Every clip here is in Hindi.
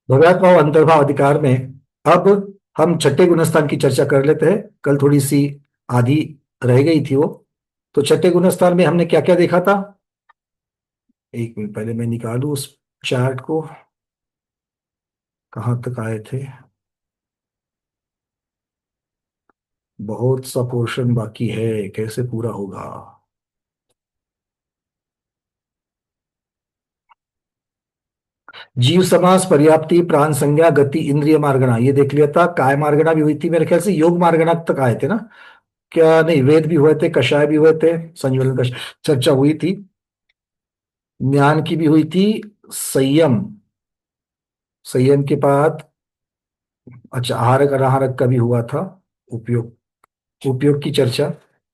भव्यात्मा और अंतर्भाव अधिकार में अब हम छठे गुणस्थान की चर्चा कर लेते हैं। कल थोड़ी सी आधी रह गई थी वो। तो छठे गुणस्थान में हमने क्या क्या देखा था? एक मिनट पहले मैं निकालू उस चार्ट को। कहाँ तक आए थे? बहुत सा पोर्शन बाकी है, कैसे पूरा होगा? जीव समास, पर्याप्ति, प्राण संज्ञा, गति, इंद्रिय मार्गणा, ये देख लिया था। काय मार्गणा भी हुई थी मेरे ख्याल से। योग मार्गणा तक आए थे ना? क्या नहीं, वेद भी हुए थे, कषाय भी हुए थे, संज्वलन का चर्चा हुई थी। ज्ञान की भी हुई थी। संयम, संयम के बाद अच्छा आहारक अनाहारक का भी हुआ था। उपयोग, उपयोग की चर्चा।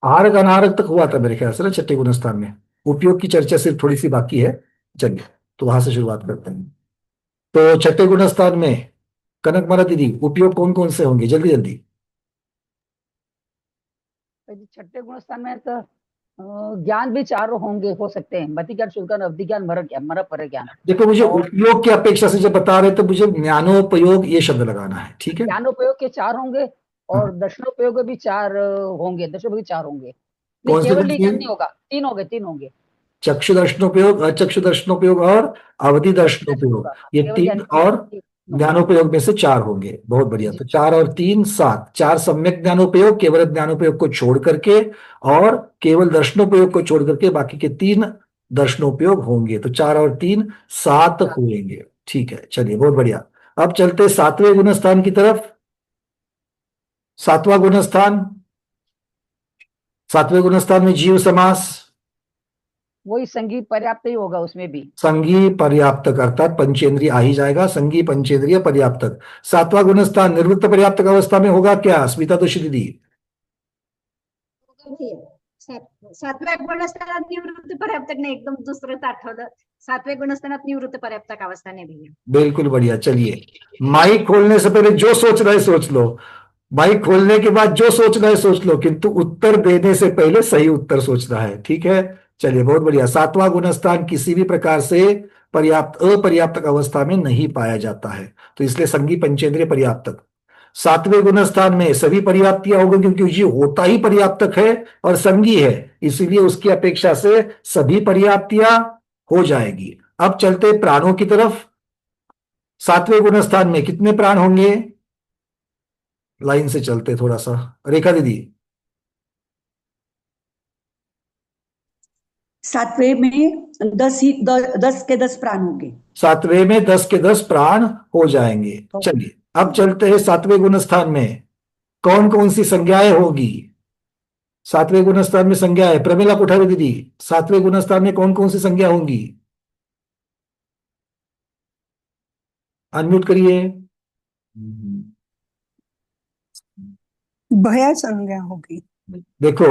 आहारक अनाहारक तक हुआ था मेरे ख्याल से ना छठे गुणस्थान में। उपयोग की चर्चा सिर्फ थोड़ी सी बाकी है। चलिए, तो वहां से शुरुआत करते हैं। तो छठे गुणस्थान में कनक माला दीदी, उपयोग कौन कौन से होंगे? जल्दी जल्दी। छठे गुण स्थान में तो ज्ञान भी चार होंगे, हो सकते हैं। मति ज्ञान, शुद्ध ज्ञान, अवधि ज्ञान, मर पर ज्ञान। देखो, मुझे और उपयोग की अपेक्षा से जब बता रहे तो मुझे ज्ञानोपयोग ये शब्द लगाना है, ठीक है? ज्ञानोपयोग के चार होंगे हाँ। और दर्शनोपयोग भी चार होंगे, दर्शनोपयोग चार होंगे। नहीं, कौन से केवल कौन से? ज्ञान नहीं होगा, तीन होंगे, तीन होंगे। चक्षु दर्शनोपयोग, अचक्षु दर्शनोपयोग और अवधि अवधि दर्शन दर्शनोपयोग, होगा, हाँ, ये केवल तीन। ज्ञान नहीं और होगा, तीन होंगे। ज्ञानोपयोग में से चार होंगे। बहुत बढ़िया। जी। तो चार और तीन सात, चार सम्यक ज्ञानोपयोग, केवल ज्ञानोपयोग को छोड़ करके, और केवल दर्शनोपयोग को छोड़ करके बाकी के तीन दर्शनोपयोग होंगे। तो चार और तीन सात हाँ, होंगे। ठीक है, चलिए, बहुत बढ़िया। अब चलते सातवें गुणस्थान की तरफ। सातवां गुणस्थान, सातवें गुणस्थान में जीव समास। वही संगीत पर्याप्त ही होगा उसमें भी। संघी पर्याप्तक, अर्थात पंचेंद्रिय आ ही जाएगा। संघी पंचेंद्रिय पर्याप्तक। सातवां गुणस्थान निवृत्त पर्याप्तक अवस्था में होगा क्या, स्मिता दोषी दीदी? सातव्या गुणस्थानात निवृत्त पर्याप्तक नाही, एकदम दुसरंच आठवलं. सातव्या गुणस्थानात निवृत्त पर्याप्तक अवस्था नाही भैया. बिल्कुल बढ़िया। चलिए, माइक खोलने से पहले जो सोच रहे सोच लो। माइक खोलने के बाद जो सोचना है सोच लो, किंतु उत्तर देने से पहले सही उत्तर सोचना है, ठीक है? चलिए, बहुत बढ़िया। सातवां गुणस्थान किसी भी प्रकार से पर्याप्त अपर्याप्तक अवस्था में नहीं पाया जाता है, तो इसलिए संघी पंचेंद्रिय पर्याप्तक। सातवें गुणस्थान में सभी पर्याप्तियां होंगी, क्योंकि ये होता ही पर्याप्तक है और संघी है, इसीलिए उसकी अपेक्षा से सभी पर्याप्तियां हो जाएगी। अब चलते प्राणों की तरफ। सातवें गुणस्थान में कितने प्राण होंगे? लाइन से चलते थोड़ा सा। रेखा दीदी। सातवें में 10 के 10 प्राण होंगे। सातवें में 10 के 10 प्राण हो जाएंगे। चलिए, अब चलते हैं सातवें गुणस्थान में कौन कौन सी संज्ञाएं होगी। सातवें गुणस्थान में संज्ञाएं, प्रमिला कोठारी दीदी, सातवें गुणस्थान में कौन कौन सी संज्ञा होंगी? अनम्यूट करिए। भया संज्ञा होगी। देखो,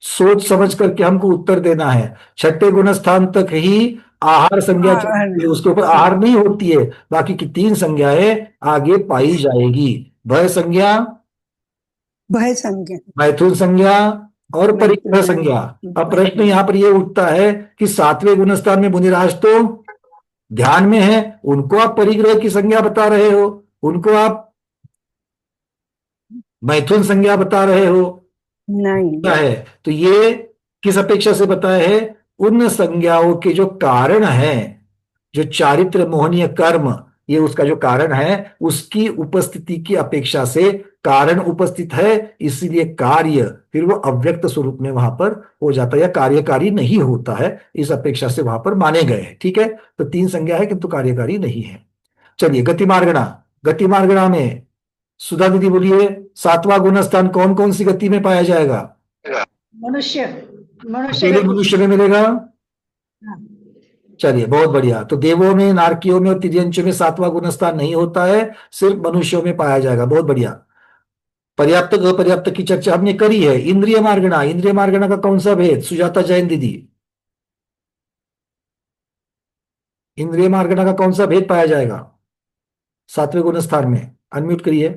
सोच समझ करके हमको उत्तर देना है। छठे गुणस्थान तक ही आहार संज्ञा चलती है, उसके ऊपर आहार नहीं होती है। बाकी की तीन संज्ञाएं आगे पाई जाएगी। भय संज्ञा, भय संज्ञा, मैथुन संज्ञा और परिग्रह मैथुन, संज्ञा। अब प्रश्न यहां पर यह उठता है कि सातवें गुणस्थान में मुनिराज तो ध्यान में है, उनको आप परिग्रह की संज्ञा बता रहे हो, उनको आप मैथुन संज्ञा बता रहे हो, नहीं क्या है? तो ये किस अपेक्षा से बताया है? उन संज्ञाओं के जो कारण है, जो चारित्र मोहनीय कर्म, ये उसका जो कारण है, उसकी उपस्थिति की अपेक्षा से कारण उपस्थित है, इसीलिए कार्य फिर वो अव्यक्त स्वरूप में वहां पर हो जाता है, या कार्यकारी नहीं होता है, इस अपेक्षा से वहां पर माने गए हैं। ठीक है, तो तीन संज्ञा है किंतु कार्यकारी नहीं है। चलिए, गतिमार्गणा। गतिमार्गणा में सुधा दीदी बोलिए, सातवां गुण स्थान कौन कौन सी गति में पाया जाएगा? मनुष्य, मनुष्य अकेले गति. मनुष्य में मिलेगा। हाँ. चलिए, बहुत बढ़िया। तो देवों में, नारकियों में और तिर्यंचों में सातवां गुण स्थान नहीं होता है, सिर्फ मनुष्यों में पाया जाएगा। बहुत बढ़िया। पर्याप्त अपर्याप्त की चर्चा हमने करी है। इंद्रिय मार्गणा, इंद्रिय मार्गणा का कौन सा भेद, सुजाता जैन दीदी? इंद्रिय मार्गणा का कौन सा भेद पाया जाएगा सातवें गुण स्थान में? अनम्यूट करिए।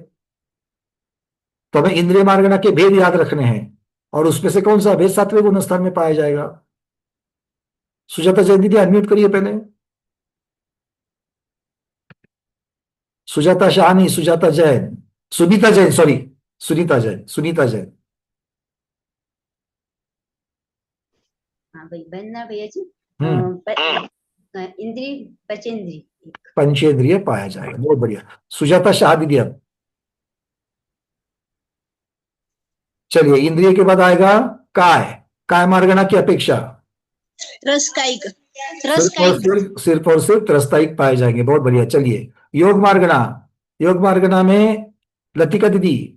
तो हमें इंद्रिय मार्गणा के भेद याद रखने हैं, और उसमें से कौन सा भेद सातवें गुण स्थान में पाया जाएगा? सुजाता जैन दीदी, अनम्यूट करिए पहले। सुजाता शाह नहीं, सुजाता जैन, सुनीता जैन, सॉरी, सुनीता जैन, सुनीता जैन। हाँ भाई बनना भैया जी। हम्म इंद्री पचेंद्री। पंचेंद्रिय पाया जाएगा, बहुत बढ़िया। सुजाता शाह दीदी अब। चलिए, इंद्रिय के बाद आएगा काय। काय मार्गणा की अपेक्षा रसकायिक सिर्फ और सिर्फ त्रस्तायिक पाए जाएंगे, बहुत बढ़िया। चलिए, योग मार्गणा। योग मार्गणा में लतिका दीदी।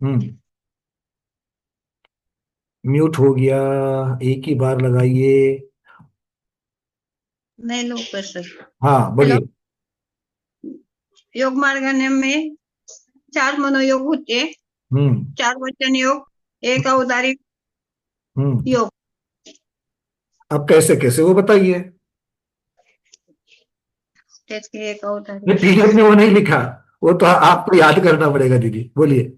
हम्म म्यूट हो गया, एक ही बार लगाइए। मैं लोग कर सकते। हाँ बोलिए। योग मार्ग में 4 मनोयोग होते, हम्म 4 वचन योग, 1 औदारिक हम्म योग। अब कैसे कैसे वो बताइए। कैसे 1 ये औदारिक? पीडीएफ में वो नहीं लिखा, वो तो आपको याद करना पड़ेगा दीदी, बोलिए।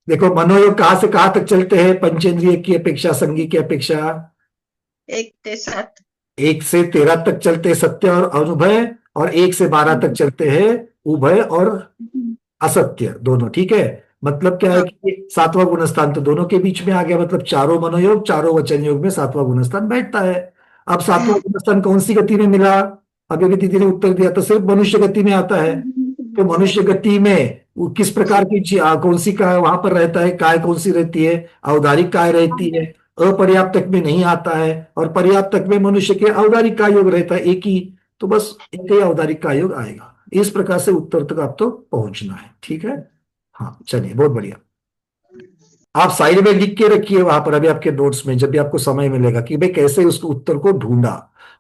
देखो, मनोयोग कहाँ से कहाँ तक चलते हैं पंचेंद्रिय की अपेक्षा, संगी की अपेक्षा? 1 से 7। 1 से 13 तक चलते हैं सत्य और अनुभय, और 1 से 12 तक चलते हैं उभय और असत्य, दोनों। ठीक है, मतलब क्या है कि सातवां गुण स्थान तो दोनों के बीच में आ गया, मतलब चारों मनोयोग, चारों वचन योग में सातवां गुण स्थान बैठता है। अब सातवां गुण स्थान कौन सी गति में मिला? अभी अभी दीदी ने उत्तर दिया, तो सिर्फ मनुष्य गति में आता है। तो मनुष्य गति में वो किस प्रकार की कौन सी काय वहां पर रहता है? काय कौन सी रहती है? औदारिक काय रहती है। अपर्याप्तक में नहीं आता है, और पर्याप्तक में मनुष्य के औदारिक काय योग रहता है, एक ही। तो बस एक ही औदारिक काय योग आएगा। इस प्रकार से उत्तर तक आप तो पहुंचना है, ठीक है। हाँ चलिए, बहुत बढ़िया। आप साइड में लिख के रखिए वहां पर, अभी आपके नोट्स में, जब भी आपको समय मिलेगा, कि भाई कैसे उसको उत्तर को ढूंढा।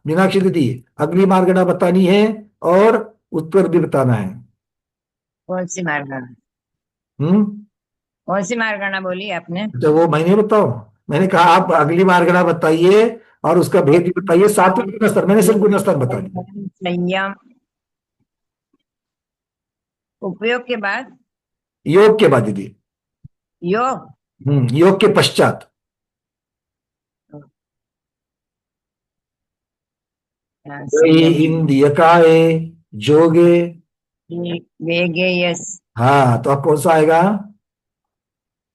मीनाक्षी दीदी, अगली मार्गना बतानी है और उत्तर भी बताना है। कौन सी मार्गणा? हम्म कौन सी मार्गणा बोली आपने? तो वो मैंने बताओ, मैंने कहा आप अगली मार्गना बताइए और उसका भेद भी बताइए। सात्विक गुणस्तर, मैंने सिर्फ गुणस्तर बता दिया। संयम, उपयोग के बाद योग के बाद दीदी। योग। योग के पश्चात। इंद्रियकाए जोगे। वेगे, यस। हाँ, तो अब कौन सा आएगा?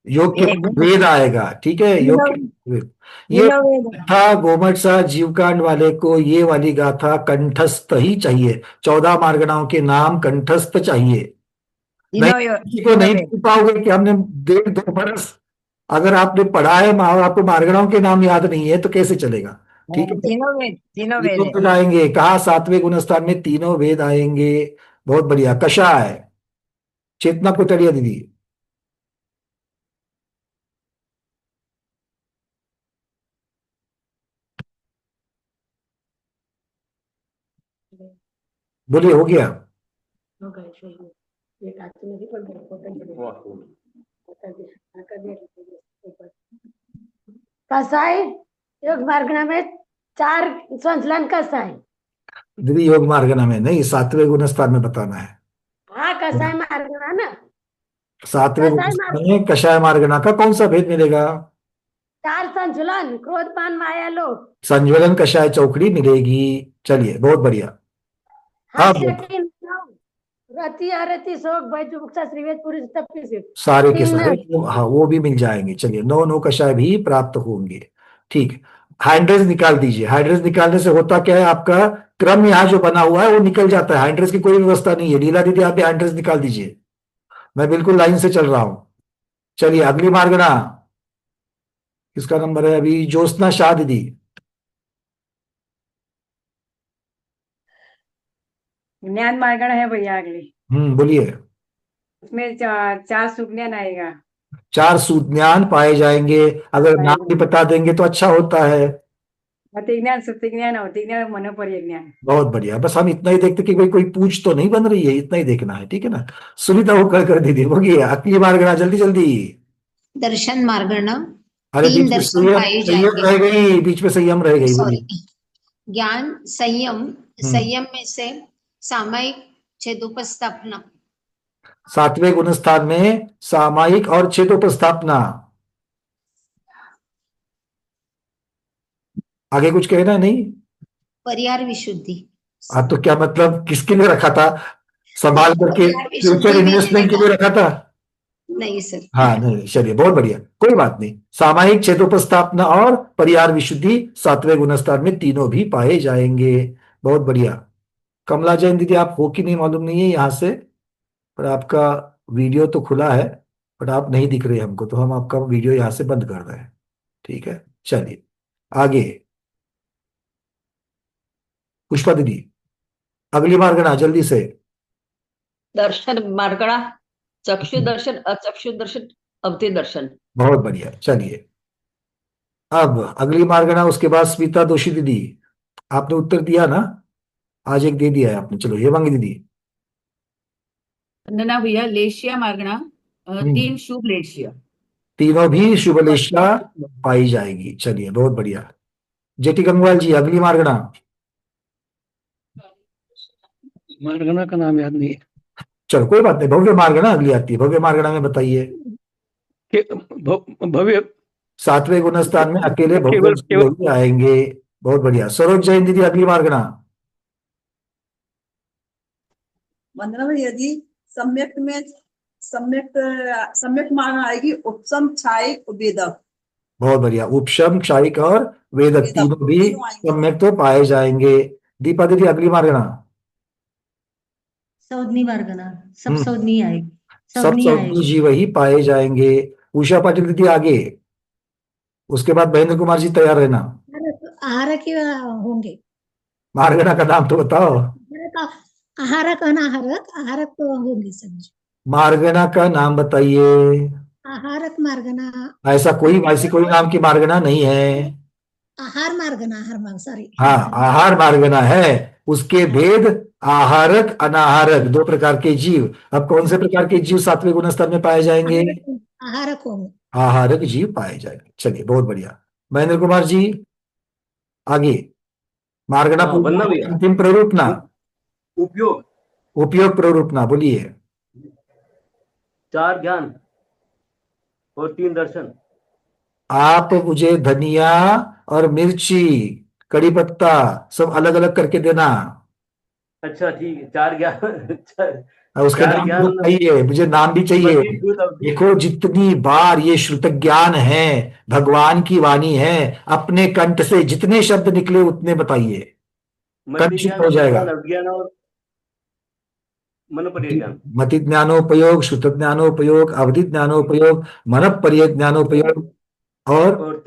योग के बाद वेद आएगा, ठीक है, योग के वेद। ये था गोमट सा जीवकांड वाले को, ये वाली गाथा कंठस्थ ही चाहिए। 14 मार्गणाओं के नाम कंठस्थ चाहिए। नहीं, किसी को नहीं पूछ पाओगे कि हमने 1.5-2 बरस अगर आपने पढ़ा है, आपको मार्गणाओं के नाम याद नहीं है, तो कैसे चलेगा? ठीक है, तीनों वेद वेद आएंगे। कहा सातवें गुणस्थान में तीनों वेद आएंगे। बहुत बढ़िया। कषाय, चेतना कोटरिया दीदी। बोलिए, हो गया? कसाई योग मार्गना में 4 संचलन कसाई। दीदी, योग मार्गना में नहीं, सातवें गुणस्थान में बताना है। हाँ कसाई मार्गना ना, सातवें गुणस्थान में कषाय मार्गना का कौन सा भेद मिलेगा? 4 संचलन, क्रोध मान माया लोभ। संज्वलन कषाय चौकड़ी मिलेगी। चलिए, बहुत बढ़िया। रति अरति शोक भय जुगुप्सा श्रीवेद पुरुष तप से सारे के सारे, हाँ वो भी मिल जाएंगे। चलिए, 9 कषाय भी प्राप्त होंगे। ठीक, हाइड्रेस निकाल दीजिए। हाइड्रेस निकालने से होता क्या है, आपका क्रम यहाँ जो बना हुआ है वो निकल जाता है। हाइड्रेस की कोई व्यवस्था नहीं है। लीला दीदी, आप भी हाइड्रेस निकाल दीजिए, मैं बिल्कुल लाइन से चल रहा हूं। चलिए, अगली मार्गना किसका नंबर है अभी? ज्योत्सना शाह दीदी। ज्ञान मार्गण है भैया अगली। बोलिए। उसमें 4 सुज्ञान आएगा। 4 सुज्ञान पाए जाएंगे। अगर नाम भी बता देंगे तो अच्छा होता है। ज्ञान, सुप्ति ज्ञान, अवधि ज्ञान, मनोपर्य ज्ञान। बहुत बढ़िया। बस हम इतना ही देखते कि भाई कोई पूछ तो नहीं बन रही है, इतना ही देखना है, ठीक है ना। सुनीता वो कर दीदी, हो गया। अगली मार्गना जल्दी जल्दी। दर्शन मार्गण। अरे 3 बीच में दर्शन पाए संयम रह जाएंगे। गई, बीच में संयम रह गई, बोलिए। सॉरी, ज्ञान, संयम। संयम में से सामायिक छेदोपस्थापना। 7वें गुणस्थान में सामायिक और छेदोपस्थापना। आगे कुछ कहना है? नहीं? परिहार विशुद्धि। हाँ, तो क्या मतलब किसके लिए रखा था? संभाल करके परिहार फ्यूचर विशुद्धि मैंने इन्वेस्टमेंट के लिए रखा था? नहीं सर। हाँ, नहीं, चलिए बहुत बढ़िया, कोई बात नहीं। सामायिक छेदोपस्थापना और परिहार विशुद्धि 7वें गुणस्थान में तीनों भी पाए जाएंगे। बहुत बढ़िया। कमला जैन दीदी, आप हो कि नहीं मालूम नहीं है यहाँ से, पर आपका वीडियो तो खुला है, बट आप नहीं दिख रहे हमको, तो हम आपका वीडियो यहाँ से बंद कर रहे हैं। ठीक है, चलिए आगे। पुष्पा दीदी, अगली बार गणा जल्दी से। दर्शन मार्गणा, चक्षु दर्शन, अचक्षु दर्शन, अवधि दर्शन। बहुत बढ़िया, चलिए अब अगली बार गणा, उसके बाद स्मिता दोषी दीदी। आपने उत्तर दिया ना? आज एक दे दिया है आपने। चलो हेमांगी दीदी। वंदना भैया, लेशिया मार्गणा, हम्म, 3 शुभ लेशिया। तीनों भी शुभलेशा पाई जाएगी। चलिए बहुत बढ़िया। जेटी गंगवाल जी, अगली मार्गणा। मारगना का नाम याद नहीं है। चलो कोई बात नहीं, भव्य मार्गणा अगली आती है। भव्य मार्गणा में बताइए। भव्य 7वें गुणस्थान में अकेले भव्य केवल जीव केवल ही आएंगे। बहुत बढ़िया। सरोज जैन दीदी, अगली मार्गणा। वंदना भैया जी, सम्यक में सम्यक सम्यक माना आएगी उपसम छायक वेदक। बहुत बढ़िया। उपशम, क्षायिक और वेदक वेदक तीनों भी तीनों आएंगे। सम्यक तो पाए जाएंगे। दीपा दीदी, अगली मार्गणा। सौदनी मार्गना, सब हम्म, सौदनी आएगी, सब सौदनी सौम्य आएगी। जीव ही पाए जाएंगे। उषा पाटिल दीदी आगे। उसके बाद महेंद्र कुमार जी तैयार रहना। आहारक ही होंगे। मार्गणा का नाम तो बताओ। आहारक अनाहारक, आहारक तो होंगे सब्जी। मार्गणा का नाम बताइए। आहारक मार्गना, ऐसी कोई नाम की मार्गणा नहीं है। आहार मार्ग सॉरी। हाँ, आहार मार्गना है। उसके भेद आहारक अनाहारक, दो प्रकार के जीव। अब कौन से प्रकार के जीव 7वें गुणस्तर में पाए जाएंगे? आहारक होंगे। आहारक जीव पाए जाएंगे। चलिए बहुत बढ़िया। महेंद्र कुमार जी आगे। मार्गना हाँ, पूर्ण वंदना भैया। अंतिम प्ररूपना, उपयोग उपयोग प्ररूपना बोलिए। 4 ज्ञान और 3 दर्शन। आप मुझे धनिया और मिर्ची, कड़ी पत्ता सब अलग अलग करके देना। अच्छा ठीक है, 4 ज्ञान और उसके 4 नाम भी ज्ञान चाहिए, मुझे नाम भी चाहिए। मति श्रुत अवधि। देखो जितनी बार ये श्रुत ज्ञान है, भगवान की वाणी है, अपने कंठ से जितने शब्द निकले उतने बताइए, मति कंठ ज्ञान, हो श्रुत जाएगा। ज्ञान, अवज्ञान और मनोपर्य ज्ञान। मति ज्ञानोपयोग, श्रुत ज्ञानोपयोग, अवधि ज्ञानोपयोग, मन पर्य ज्ञानोपयोग और और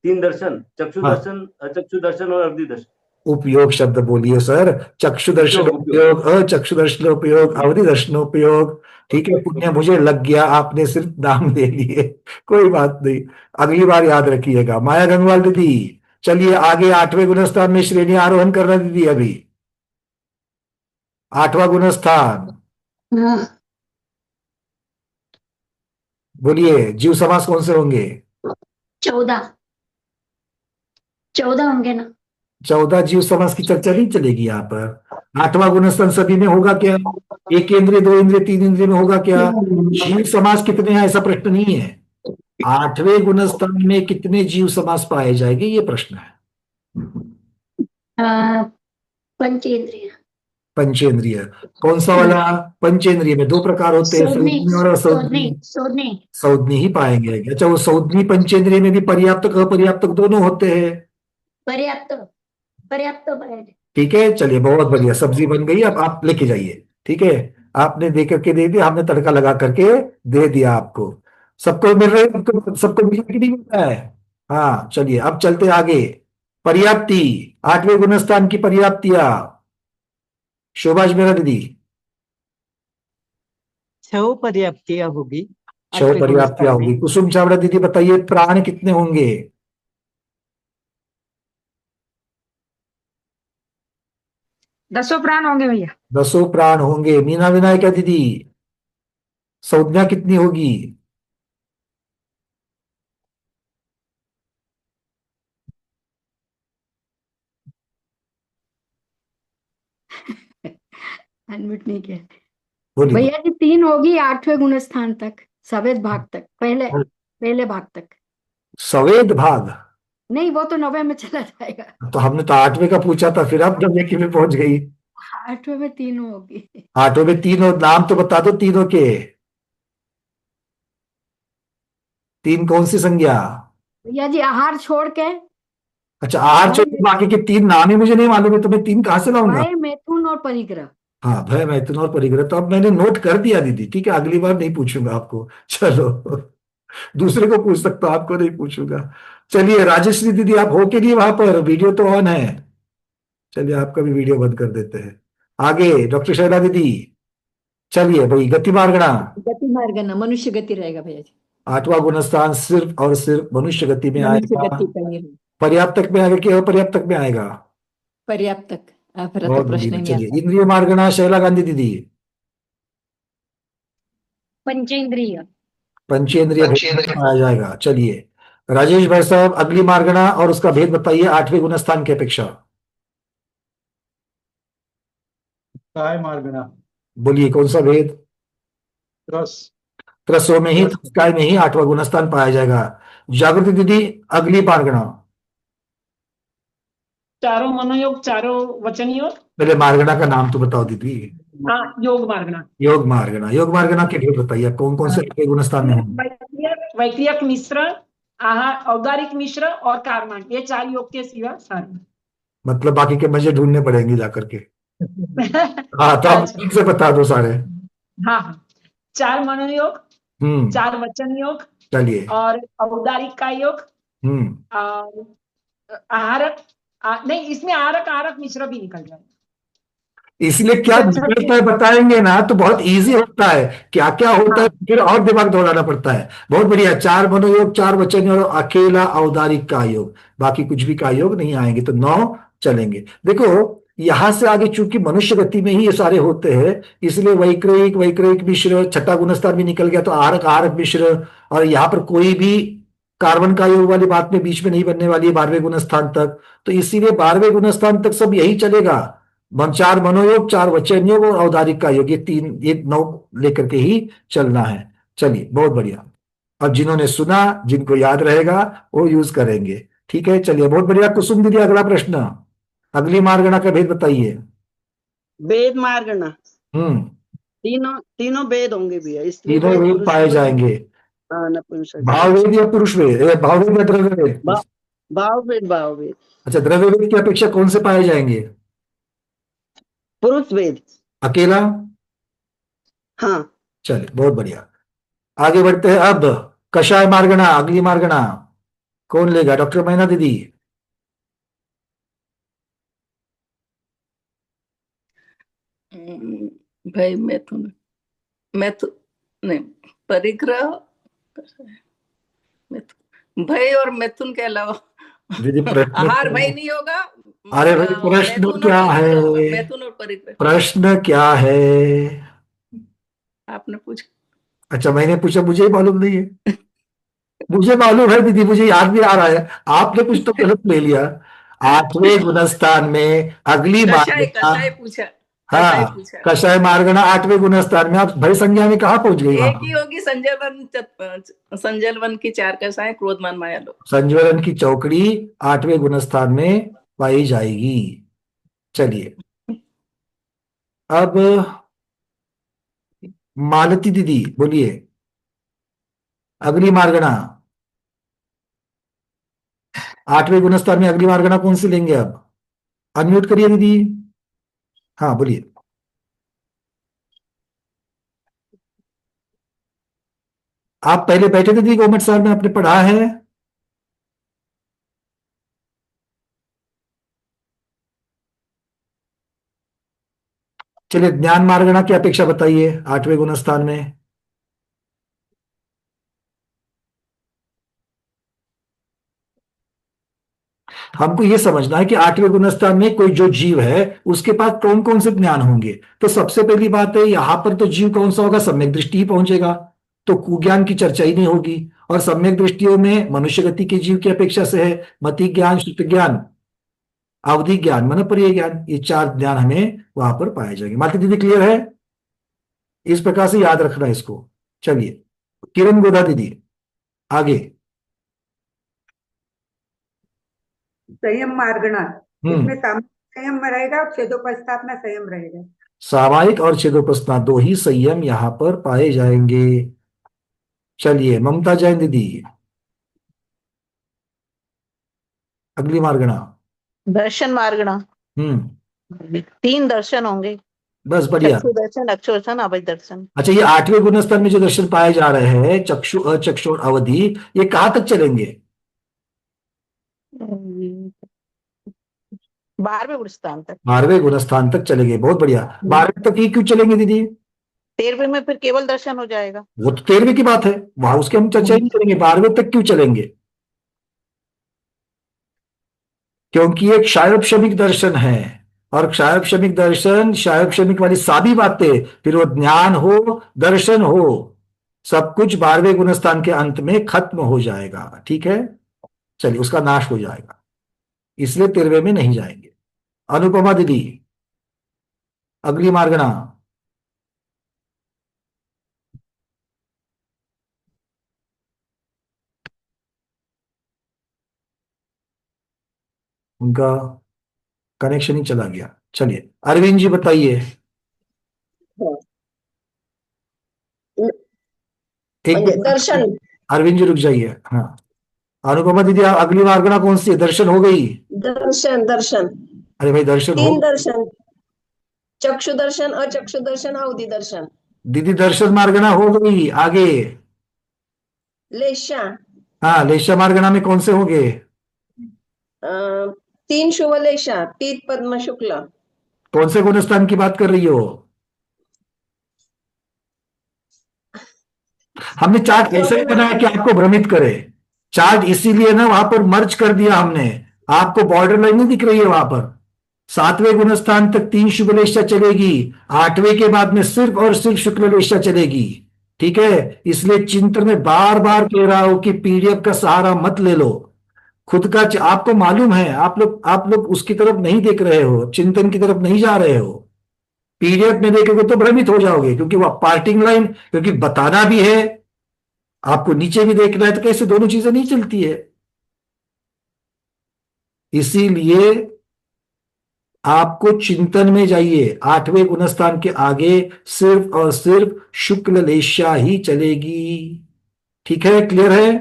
3 दर्शन, चक्षु हाँ, दर्शन, अचक्षु दर्शन और अवधि दर्शन। उपयोग शब्द बोलिए सर। चक्षु उपयोग उपयोग दर्शनोपयोग, अचक्षु दर्शनोपयोग, अवधि दर्शनोपयोग। ठीक है, पुण्य मुझे लग गया, आपने सिर्फ नाम ले लिए। कोई बात नहीं, अगली बार याद रखिएगा। माया गंगवाल दीदी, चलिए आगे 8वें गुणस्थान में श्रेणी आरोहण करना दीदी। अभी 8वां गुणस्थान बोलिए। जीव समास कौन से होंगे? 14 14 होंगे ना। 14 जीव समास की चर्चा नहीं चलेगी यहाँ पर। 8वां गुणस्थान सभी में होगा क्या? एक इंद्रिय, दो इंद्रिय, तीन इंद्रिय में होगा क्या? जीव समास कितने हैं ऐसा प्रश्न नहीं है। 8वें गुणस्थान में कितने जीव समास पाए जाएंगे ये प्रश्न है। पंचेंद्रिय। पंचेंद्रिय कौन सा वाला? पंचेंद्रिय में 2 प्रकार होते हैं, सोधनी संज्ञी और सोधनी असंज्ञी। सोधनी। संज्ञी ही पाएंगे। अच्छा, वो संज्ञी पंचेंद्रिय में भी पर्याप्तक अपर्याप्तक दोनों होते हैं। पर्याप्त पर्याप्त पाएंगे। ठीक है, चलिए बहुत बढ़िया, सब्जी बन गई। अब आप लेके जाइए। ठीक है, आपने दे करके दे दिया, हमने तड़का लगा करके दे दिया आपको। सबको मिल रहा है? सबको मिल रहा है कि नहीं मिल रहा है? हाँ, चलिए अब चलते आगे। पर्याप्ति, 8वें गुणस्थान की पर्याप्तियां। शोभाष मेरा दीदी। 6 पर्याप्तियां होगी 6 8वें पर्याप्तियां गुणस्थान में। होगी। कुसुम चावड़ा दीदी बताइए, प्राण कितने होंगे? 10 प्राण होंगे भैया। 10 प्राण होंगे। मीना विनायका दीदी, संज्ञा कितनी होगी? अनम्यूट नहीं किया बोलिए भैया जी। 3 होगी 8वें गुणस्थान तक, सवेद भाग तक, पहले भाग तक। सवेद भाग। नहीं, वो तो 9वें में चला जाएगा। तो हमने तो 8वें का पूछा था, फिर अब 9वें की में पहुंच गई। 8वें में 3 होगी। 8वें में 3 और नाम तो बता दो तीनों के। 3 कौन सी संज्ञा? भैया जी, आहार छोड़ के अच्छा, आहार छोड़ के बाकी के 3 नाम ही मुझे नहीं मालूम है, तो मैं 3 कहाँ से लाऊंगा? भय, मैथुन और परिग्रह। हाँ, भय, मैथुन और परिग्रह, तो अब मैंने नोट कर दिया दीदी, ठीक है, अगली बार नहीं पूछूंगा आपको। चलो, दूसरे को पूछ सकता हूं, आपको नहीं पूछूंगा। चलिए राजश्री दीदी, आप हो के लिए वहां पर? वीडियो तो ऑन है। चलिए, आपका भी वीडियो बंद कर देते हैं। आगे डॉक्टर शैला दीदी, चलिए भाई, गति मार्गणा। गति मार्गना मनुष्य गति रहेगा भैया जी। 8वां गुणस्थान सिर्फ और सिर्फ मनुष्य गति में मनुष्य आएगा। गति का ही है। पर्याप्तक में आएगा कि अपर्याप्तक में आएगा? पर्याप्तक। फिर तो बहुत प्रश्न ही बढ़िया। नहीं चलिए, आता। इंद्रिय मार्गणा शैला गांधी दीदी। पंचेंद्रिय। पंचेंद्रिय भेद में पाया जाएगा। चलिए राजेश भाई साहब, अगली मार्गणा और उसका भेद बताइए 8वें गुणस्थान की अपेक्षा। काय मार्गणा। बोलिए, कौन सा भेद? रस। त्रसों में ही, काय में ही 8वां गुणस्थान पाया जाएगा। जागृति दीदी, अगली मार्गणा। चारों मनोयोग, चारों वचन योग। पहले मार्गणा का नाम तो बताओ दीदी। हाँ, योग मार्गना। योग मार्गणा। योग मार्गणा के भेद बताइए, कौन कौन से 8वें गुणस्थान में होंगे? वैक्रियक मिश्र, आहार, औदारिक मिश्र और कारमान, ये 4 योग के सिवा सारे। मतलब बाकी के मजे ढूंढने पड़ेंगे जाकर के। हाँ, तो आप ठीक से बता दो सारे। हाँ हाँ, 4 मनोयोग, 4 वचन योग, चलिए। और औदारिक का योग, हम्म आहारक, नहीं, इसमें आहारक आहारक मिश्र भी निकल जाएगा। इसलिए क्या निकलता है बताएंगे ना, तो बहुत इजी होता है। क्या क्या होता है फिर और दिमाग दौड़ाना पड़ता है। बहुत बढ़िया। 4 मनोयोग, 4 वचन और अकेला औदारिक का योग, बाकी कुछ भी का योग नहीं आएंगे, तो 9 चलेंगे। देखो, यहां से आगे चूंकि मनुष्य गति में ही ये सारे होते हैं, इसलिए वैक्रयिक, वैक्रयिक मिश्र, छठा गुणस्थान भी निकल गया, तो आहारक आहारक मिश्र, और यहाँ पर कोई भी कार्बन का योग वाली बात में बीच में नहीं बनने वाली है 12वें गुणस्थान तक। तो इसीलिए 12वें गुणस्थान तक सब यही चलेगा। 4 मनोयोग, 4 वचन योग और औदारिक का योग, ये 9 लेकर के ही चलना है। चलिए, बहुत बढ़िया। अब जिन्होंने सुना, जिनको याद रहेगा, वो यूज करेंगे। ठीक है, चलिए, बहुत बढ़िया। कुसुम दीदी, अगला प्रश्न, अगली मार्गणा का भेद बताइए। वेद मार्गणा। तीनों तीनों वेद होंगे भैया, इसलिए तीनों वेद पाए जाएंगे। नपुंसक। भाव वेद या पुरुष वेद, भाव वेद या द्रव्य वेद? भाव वेद, भाव वेद। अच्छा, द्रव्य वेद की अपेक्षा कौन से पाए जाएंगे? पुरुष वेद अकेला। हाँ। चलिए, बहुत बढ़िया। आगे बढ़ते हैं। अब कषाय मार्गणा, अगली मार्गणा कौन लेगा? डॉक्टर मैना दीदी। भाई मैथुन, नहीं, परिग्रह, भय और मैथुन के अलावा दीदी प्रश्न आहार भय नहीं होगा। अरे भाई, प्रश्न क्या है? मैथुन और परिग्रह। प्रश्न क्या है? आपने पूछा। अच्छा, मैंने पूछा, मुझे ही मालूम नहीं है। मुझे मालूम है दीदी, मुझे याद भी आ रहा है, आपने कुछ तो गलत ले लिया। 8वें गुणस्थान में अगली कषाय मार्गणा। पूछा। हाँ, कषाय मार्गणा 8वें गुणस्थान में। आप भय संज्ञा में कहाँ पहुंच गई? एक ही होगी, संजलवन की 4 कषाय, क्रोधमान माया लोभ। संज्वलन की चौकड़ी 8वें गुणस्थान में पाई जाएगी। चलिए, अब मालती दीदी बोलिए, अगली मार्गणा 8वें गुणस्थान में अगली मार्गणा कौन सी लेंगे? अब अनम्यूट करिए दीदी। हाँ, बोलिए। आप पहले बैठे थे दीदी गवर्नमेंट साल में, आपने पढ़ा है? चलिए, ज्ञान मार्गणा की अपेक्षा बताइए 8वें गुणस्थान में। हमको ये समझना है कि 8वें गुणस्थान में कोई जो जीव है उसके पास कौन कौन से ज्ञान होंगे। तो सबसे पहली बात है, यहां पर तो जीव कौन सा होगा? सम्यक दृष्टि ही पहुंचेगा, तो कुज्ञान की चर्चा ही नहीं होगी। और सम्यक दृष्टियों में मनुष्य गति के जीव की अपेक्षा से है मति ज्ञान, श्रुति ज्ञान, अवधि ज्ञान, मनोपर्य ज्ञान, ये 4 ज्ञान हमें वहां पर पाए जाएंगे। मालती दीदी, क्लियर है? इस प्रकार से याद रखना है इसको। चलिए, किरण गोदा दीदी आगे। संयम मार्गणा, हम्म इसमें सामयिक संयम रहेगा और छेदोपस्थापना संयम रहेगा। सामायिक और छेदोपस्था दो ही संयम यहाँ पर पाए जाएंगे। चलिए ममता जैन दीदी, अगली मार्गणा। दर्शन मार्गणा, हम्म 3 दर्शन होंगे, बस बढ़िया। चक्षु दर्शन, अक्षु दर्शन, अभय दर्शन। अच्छा, ये 8वें गुणस्थान में जो दर्शन पाए जा रहे हैं, चक्षु, अचक्षु और अवधि, ये कहाँ तक चलेंगे? 12वें गुणस्थान तक। 12वें गुणस्थान तक चलेंगे, बहुत बढ़िया। 12वें तक ये क्यों चलेंगे दीदी? 13वें में फिर केवल दर्शन हो जाएगा। वो तो 13वें की बात है, वहां उसके हम चर्चा ही नहीं करेंगे। 12वें तक क्यों चलेंगे? क्योंकि एक शायोपशमिक दर्शन है, और शायोपशमिक दर्शन, शायोपशमिक वाली सारी बातें, फिर वो ज्ञान हो, दर्शन हो, सब कुछ 12वें गुणस्थान के अंत में खत्म हो जाएगा। ठीक है, चलिए, उसका नाश हो जाएगा, इसलिए 13वें में नहीं जाएंगे। अनुपमा दीदी, अगली मार्गणा। उनका कनेक्शन ही चला गया। चलिए अरविंद जी बताइए। एक दर्शन। अरविंद जी रुक जाइए। हाँ, अनुपमा दीदी, अगली मार्गणा कौन सी है? दर्शन हो गई? दर्शन दर्शन अरे भाई, दर्शन हो 3 दर्शन, चक्षु दर्शन, अचक्षु दर्शन, अवधि दर्शन। दीदी, दर्शन मार्गणा हो गई। आगे? लेशा। हाँ, लेशा मार्गणा में कौन से होंगे? 3 शुभ लेशा, पीत पद्म शुक्ल। कौन से गुणस्थान की बात कर रही हो? हमने चार्ट ऐसे ही बनाया कि आपको भ्रमित करे। चार्ट इसीलिए ना वहां पर मर्ज कर दिया हमने, आपको बॉर्डर लाइन नहीं दिख रही है वहां पर। 7वें गुणस्थान तक 3 शुभ लेशा चलेगी, 8वें के बाद में सिर्फ और सिर्फ शुक्ल लेशा चलेगी। ठीक है, इसलिए चिंतन में बार बार कह रहा हूं कि पीडीएफ का सहारा मत ले लो। खुद का आपको मालूम है, आप लोग उसकी तरफ नहीं देख रहे हो, चिंतन की तरफ नहीं जा रहे हो। पीडीएफ में देखोगे तो भ्रमित हो जाओगे, क्योंकि वह पार्टिंग लाइन, क्योंकि बताना भी है, आपको नीचे भी देखना है, तो कैसे दोनों चीजें नहीं चलती है। इसीलिए आपको चिंतन में जाइए, 8वें गुणस्थान के आगे सिर्फ और सिर्फ शुक्ल लेशा ही चलेगी। ठीक है, क्लियर है?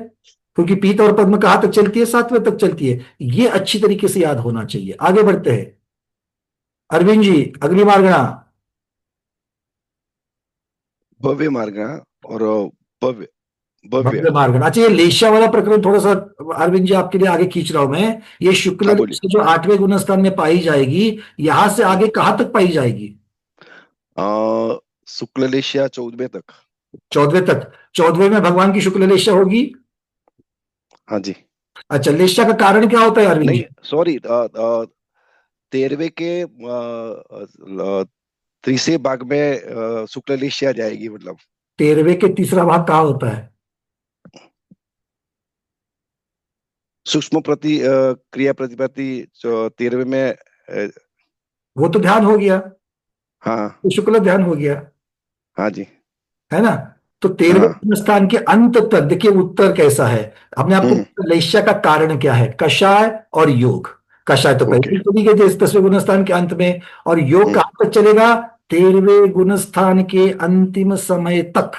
क्योंकि पीत और पद्म कहां तक चलती है? 7वें तक चलती है। ये अच्छी तरीके से याद होना चाहिए। आगे बढ़ते हैं। अरविंद जी, अगली मार्गणा। भव्य मार्गणा और भव्य भव्य मार्गणा। अच्छा, ये लेशा वाला प्रकरण थोड़ा सा अरविंद जी आपके लिए आगे खींच रहा हूं मैं। ये शुक्ल लेशा जो 8वें गुणस्थान में पाई जाएगी, यहां से आगे कहां तक पाई जाएगी? शुक्ल लेशा 14वें तक। 14वें तक। 14वें में भगवान की शुक्ल लेशा होगी? हाँ जी। अच्छा, लेशा का कारण क्या होता है अरविंद जी? सॉरी, 13वें के तीसरे भाग में शुक्ल लेशा जाएगी। मतलब 13वें के तीसरा भाग कहाँ होता है? सूक्ष्म प्रति क्रिया प्रतिपत्ति 13वें में। वो तो ध्यान हो गया। हाँ, तो शुक्ल ध्यान हो गया। हाँ जी, है ना? तो 13वें स्थान के अंत तक देखिए उत्तर कैसा है। हमने आपको लेशा का कारण क्या है, कषाय और योग। कषाय तो पहले ही चली गई थी 10वें गुणस्थान के अंत में, और योग कहां तक चलेगा? 13वें गुणस्थान के अंतिम समय तक।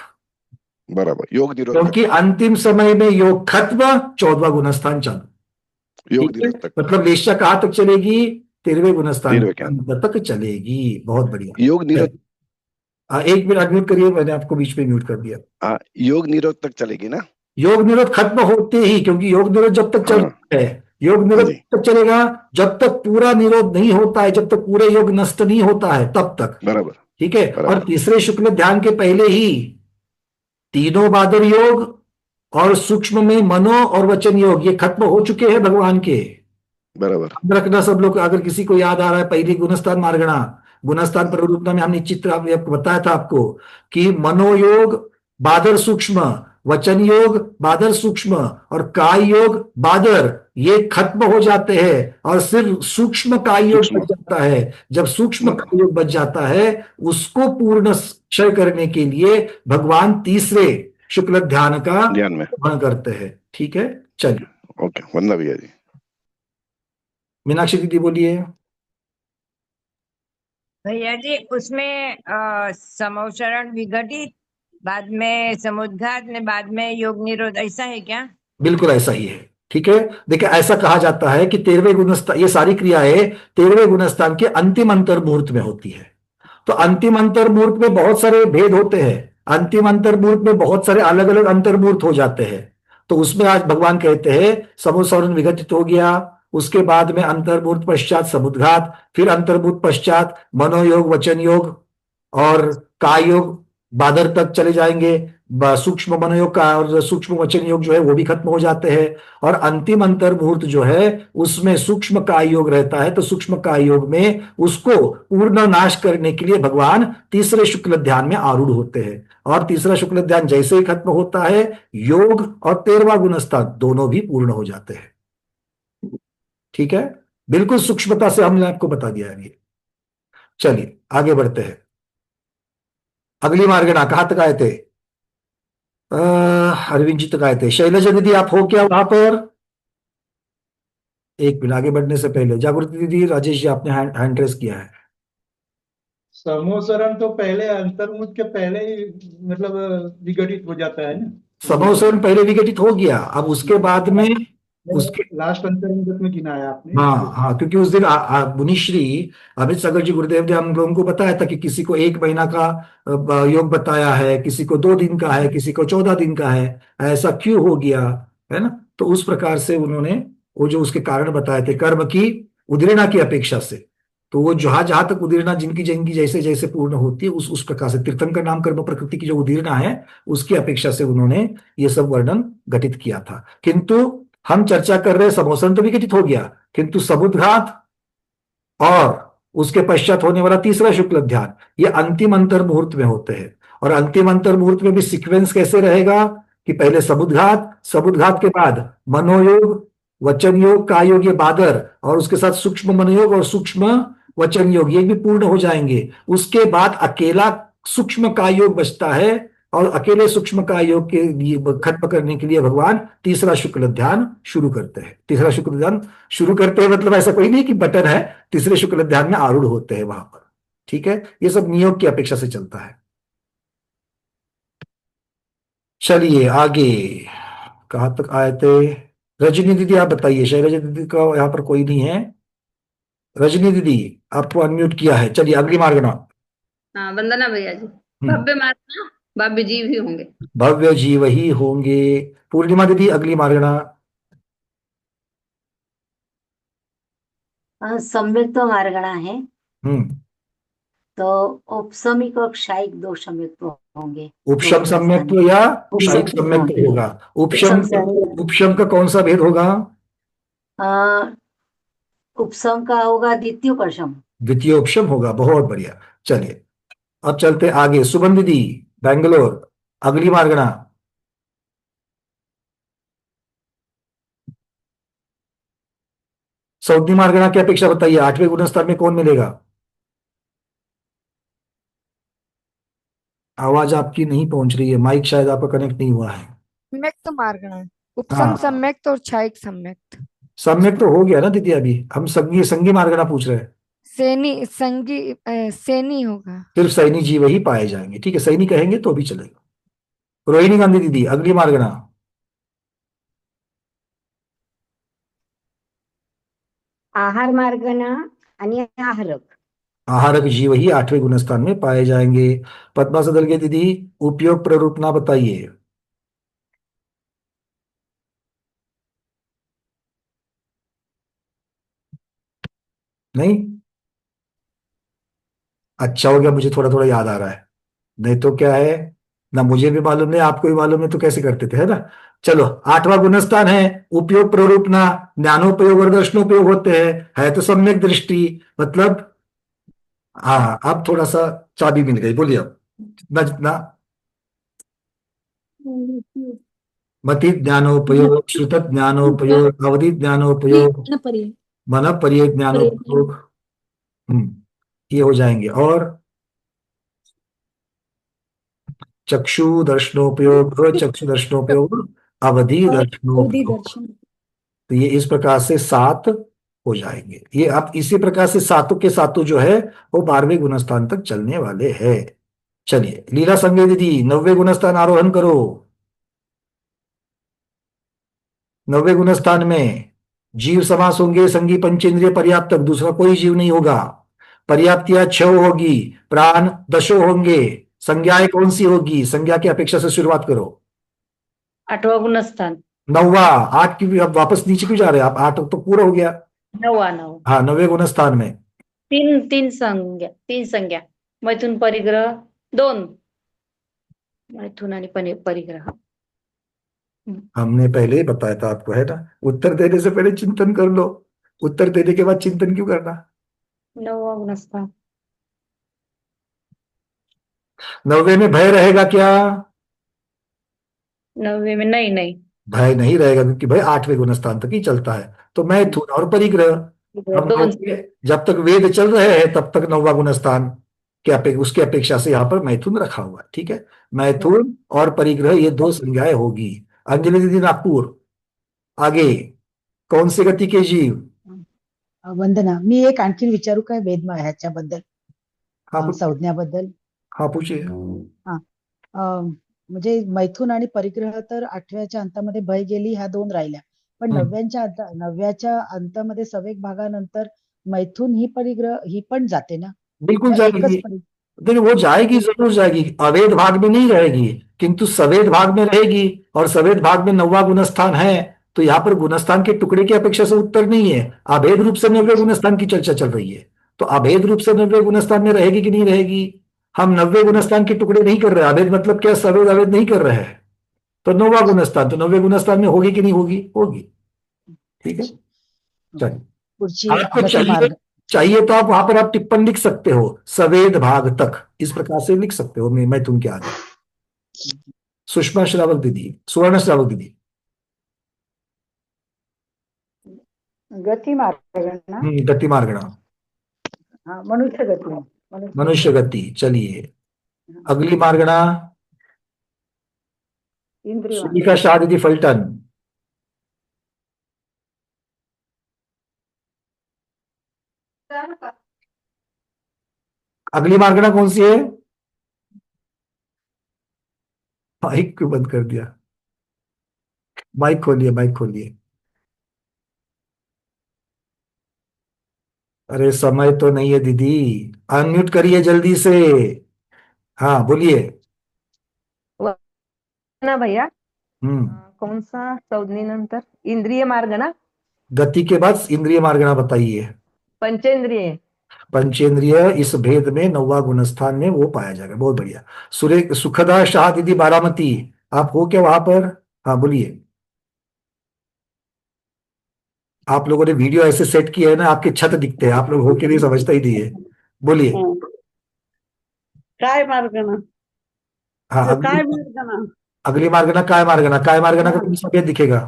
बराबर, योग निरोध, क्योंकि अंतिम समय में योग खत्म, 14वां गुणस्थान चालू। योग निरोध तक। मतलब लेशा कहां तक चलेगी? 13वें गुणस्थान के अंत तक चलेगी। बहुत बढ़िया। योग निरोध। एक मिनट अनम्यूट करिए, मैंने आपको बीच में म्यूट कर दिया। योग निरोध तक चलेगी ना? योग निरोध खत्म होते ही, क्योंकि योग निरोध जब तक चलता है, योग निरोध तक चलेगा जब तक पूरा निरोध नहीं होता है, जब तक पूरे योग नष्ट नहीं होता है, तब तक। बराबर, ठीक है। और तीसरे शुक्ल ध्यान के पहले ही तीनों बादर योग और सूक्ष्म में मनो और वचन योग, ये खत्म हो चुके हैं भगवान के। बराबर रखना सब लोग, अगर किसी को याद आ रहा है, पहली गुणस्थान मार्गणा, गुणस्थान प्ररूपता में हमने चित्र बताया था आपको कि मनोयोग बादर सूक्ष्म, वचन योग बादर सूक्ष्म और काय योग बादर, ये खत्म हो जाते हैं और सिर्फ सूक्ष्म काय योग बच जाता है। जब सूक्ष्म काय योग बच जाता है, उसको पूर्ण क्षय करने के लिए भगवान तीसरे शुक्ल ध्यान का ध्यान करते हैं। ठीक है, चलिए। ओके, वंदना भैया जी। मीनाक्षी दीदी बोलिए। भैया जी उसमें समोच्चारण विघटित, बाद में समुद्घात ने, बाद में योग निरोध, ऐसा है क्या? बिल्कुल ऐसा ही है। ठीक है, देखिए ऐसा कहा जाता है कि 13वें गुणस्थान, ये सारी क्रियाएं 13वें गुणस्थान के अंतिम अंतर मुहूर्त में होती है। तो अंतिम अंतर मुहूर्त में बहुत सारे भेद होते हैं, अंतिम अंतर मुहूर्त में बहुत सारे अलग अलग अंतर मुहूर्त हो जाते हैं। तो उसमें आज भगवान कहते हैं समोसरण विघटित हो गया, उसके बाद में अंतर मुहूर्त पश्चात समुद्घात, फिर अंतर मुहूर्त पश्चात मनोयोग, वचन योग और काय योग बादर तक चले जाएंगे। सूक्ष्म मनोयोग का और सूक्ष्म वचन योग जो है वो भी खत्म हो जाते हैं। और अंतिम अंतर मुहूर्त जो है उसमें सूक्ष्म काय योग रहता है। तो सूक्ष्म काय योग में उसको पूर्ण नाश करने के लिए भगवान तीसरे शुक्ल ध्यान में आरूढ़ होते हैं। और तीसरा शुक्ल ध्यान जैसे ही खत्म होता है, योग और 13वां गुणस्थान दोनों भी पूर्ण हो जाते हैं। ठीक है, बिल्कुल सूक्ष्मता से हमने आपको बता दिया है ये। चलिए आगे बढ़ते हैं। अगली मार्गना कहां तक आए थे? अरविंद जी तक आए थे। शैलजा दीदी आप हो क्या वहां पर? एक मिनट आगे बढ़ने से पहले जागृति दीदी, राजेश जी आपने हैंड रेस किया है। समोसरण तो पहले अंतर्मुख के पहले ही मतलब विघटित हो जाता है ना। समोसरण पहले विघटित हो गया, अब उसके बाद में उसके लास्ट अंतर्मुख में गिनाया आपने। हाँ हाँ, क्योंकि उस दिन मुनिश्री अमित सागर जी गुरुदेव ने हम लोगों को बताया था कि किसी को 1 महीना का योग बताया है, किसी को 2 दिन का है, किसी को 14 दिन का है। ऐसा क्यों हो गया, है ना? तो उस प्रकार से उन्होंने वो जो उसके कारण बताए थे कर्म की उद्रेणा की अपेक्षा से। तो वो जहां जहां तक उदीर्णा जिनकी जिनकी जैसे जैसे पूर्ण होती है उस प्रकार से तीर्थंकर नाम कर्म प्रकृति की जो उदीर्णा है उसकी अपेक्षा से उन्होंने ये सब वर्णन घटित किया था। किंतु हम चर्चा कर रहे समोसन तो विघटित हो गया, किंतु समुद्घात और उसके पश्चात होने वाला तीसरा शुक्ल ध्यान ये अंतिम अंतर मुहूर्त में होते हैं। और अंतिम अंतर मुहूर्त में भी सीक्वेंस कैसे रहेगा कि पहले समुद्घात, समुद्घात के बाद मनोयोग, वचन योग, काय योग, ये बादर, और उसके साथ सूक्ष्म मनोयोग और सूक्ष्म वचन योग ये भी पूर्ण हो जाएंगे। उसके बाद अकेला सूक्ष्म काय योग बचता है और अकेले सूक्ष्म काय योग के लिए खत्म करने के लिए भगवान तीसरा शुक्ल ध्यान शुरू करते हैं। तीसरा शुक्ल ध्यान शुरू करते हैं मतलब ऐसा कोई नहीं कि बटन है, तीसरे शुक्ल ध्यान में आरूढ़ होते हैं वहां पर। ठीक है, ये सब नियोग की अपेक्षा से चलता है। चलिए आगे कहां तक आए थे? रजनी दीदी आप बताइए। शैलजा दीदी का यहाँ पर कोई नहीं है। रजनी दीदी आपको अनम्यूट किया है। चलिए अगली मार्गना। हाँ वंदना भैया जी। भव्य मार्गना भव्य जीव ही होंगे। भव्य जीव ही होंगे। पूर्णिमा दीदी अगली मार्गना। सम्यक तो मार्गणा है, हम्म, तो उपसमिक और क्षायिक 2 सम्यक तो होंगे। उपशम सम्यक या क्षायिक सम्यक होगा। उपशम का कौन सा भेद होगा? उपसम का होगा द्वितीय कर्षम। द्वितीय उपशम होगा, बहुत बढ़िया। चलिए अब चलते आगे। सुमन दीदी बैंगलोर अगली मार्गना। सौदी मार्गना की अपेक्षा बताइए, 8वें गुणस्तर में कौन मिलेगा? आवाज आपकी नहीं पहुंच रही है, माइक शायद आपका कनेक्ट नहीं हुआ है। सम्यक तो मार्गणा, उपसम सम्यक और क्षायिक सम्यक। सम्यक तो हो गया ना दीदी, अभी हम संगी संगी मार्गना पूछ रहे हैं। सैनी होगा। सिर्फ सैनी जीव ही पाए जाएंगे। ठीक है, सैनी कहेंगे तो भी चलेगा। रोहिणी गांधी दीदी अगली मार्गना। आहार मार्गणा आणि आहारक। आहारक जीव ही 8वें गुणस्थान में पाए जाएंगे। पद्मा सदलगे दीदी उपयोग प्ररूपना बताइए। नहीं, अच्छा हो गया, मुझे थोड़ा थोड़ा याद आ रहा है। नहीं तो क्या है ना, मुझे भी मालूम नहीं, आपको भी मालूम नहीं, तो कैसे करते थे, है ना? चलो 8वां गुणस्थान है उपयोग प्ररूपना, ज्ञानोपयोग और दर्शनोपयोग होते हैं। है तो सम्यक दृष्टि, मतलब हाँ अब थोड़ा सा चाबी मिल गई। बोलिए अब जितना जितना। मति ज्ञानोपयोग, श्रुत ज्ञानोपयोग, अवधि ज्ञानोपयोग, मन पर्य ज्ञानोपयोग, ये हो जाएंगे। और चक्षु दर्शनोपयोग, चक्षु दर्शनोपयोग, अवधि दर्शनोपयोग। तो ये इस प्रकार से 7 हो जाएंगे। ये आप इसी प्रकार से सातों के सातों जो है वो 12वें गुणस्थान तक चलने वाले हैं। चलिए लीला संगे दीदी 90वें गुणस्थान आरोहण करो। 90वें गुणस्थान में जीव समास होंगे, संगी पंचेंद्रिय पर्याप्तक, दूसरा कोई जीव नहीं होगा। पर्याप्तियां 6 होगी, प्राण 10 होंगे। संज्ञाएं कौन सी होगी? संज्ञा की अपेक्षा से शुरुआत करो। 8वां गुणस्थान 9वां। 8 की अब वापस नीचे क्यों जा रहे हैं आप? 8 तो पूरा हो गया। 9 हाँ 90वें गुणस्थान में तीन संज्ञा मैथुन परिग्रह 2 मैथुन आणि परिग्रह हमने पहले ही बताया था आपको, है ना? उत्तर देने से पहले चिंतन कर लो। उत्तर देने के बाद चिंतन क्यों करना? 9वां गुणस्थान 90वें में भय रहेगा क्या? 9वें में नहीं भय नहीं रहेगा क्योंकि भय 8वें गुणस्थान तक ही चलता है। तो मैथुन और परिग्रह हम दोन जब तक वेद चल रहे हैं तब तक 9वां गुणस्थान के उसके अपेक्षा से यहाँ पर मैथुन रखा हुआ है। ठीक है, मैथुन और परिग्रह ये 2 संज्ञाएं होगी। अंजलि दीदी नागपुर, आगे कौन से गती के जीव? वंदना, मी एक आणखीन विचारू काय वेद ह्याच्याबद्दल, हाँ संज्ञाबद्दल? हाँ पूछिए। म्हणजे मैथुन आणि परिग्रह तर 8व्याच्या अंतामध्ये भय गेली, ह्या 2 राहिल्या, पण 9व्याच्या अंतामध्ये सवेक भागानंतर मैथुन ही परिग्रह ही पण जाते ना? बिल्कुल जाएगी। एकच देखिए वो जाएगी, जरूर जाएगी, अवेद भाग में नहीं रहेगी किंतु सवेद भाग में रहेगी। और सवेद भाग में 9वां गुणस्थान है, तो यहाँ पर गुणस्थान के टुकड़े की अपेक्षा से उत्तर नहीं है, अभेद रूप से 90वें गुणस्थान की चर्चा चल रही है। तो अभेद रूप से 90वें गुणस्थान में रहेगी कि नहीं रहेगी? हम 90वें गुणस्थान के टुकड़े नहीं कर रहे, अभेद मतलब क्या, सवेद अवेद नहीं कर रहे हैं। तो 9वां गुणस्थान, तो 90वें गुणस्थान में होगी कि नहीं होगी? होगी। ठीक है, चलिए आपको चाहिए तो आप वहां पर आप टिप्पणी लिख सकते हो, सवेद भाग तक, इस प्रकार से लिख सकते हो मैथुन के आगे। सुषमा श्रावक दीदी, सुवर्ण श्रावक दीदी। गती मार्गणा, गति मार्गणा, मनुष्य गती, मनुष्य गति। चलिए अगली मार्गणा इंद्रिय सुनिका शाह दीदी फलटन। अगली मार्गणा कौन सी है? माइक क्यों बंद कर दिया? माइक खोलिए, माइक खोलिए। अरे समय तो नहीं है दीदी, अनम्यूट करिए जल्दी से। हाँ बोलिए। ना भैया, हम्म, कौन सा संज्ञा नंतर इंद्रिय मार्ग ना? गति के बाद इंद्रिय मार्गणा बताइए। पंचेंद्रिय, पंचेंद्रिय इस भेद में 9वां गुणस्थान में वो पाया जाएगा। बहुत बढ़िया। सुखदा शाह दीदी बारामती, आप हो क्या वहां पर? हाँ बोलिए। आप लोगों ने वीडियो ऐसे सेट किया है ना, आपके छत दिखते हैं, आप लोग हो के नहीं समझता ही नहीं है। बोलिए। काय मार्गणा, हाँ काय मार्गणा, अगली मार्गणा काय मार्गणा, काय मार्गणा का कौन सा भेद दिखेगा?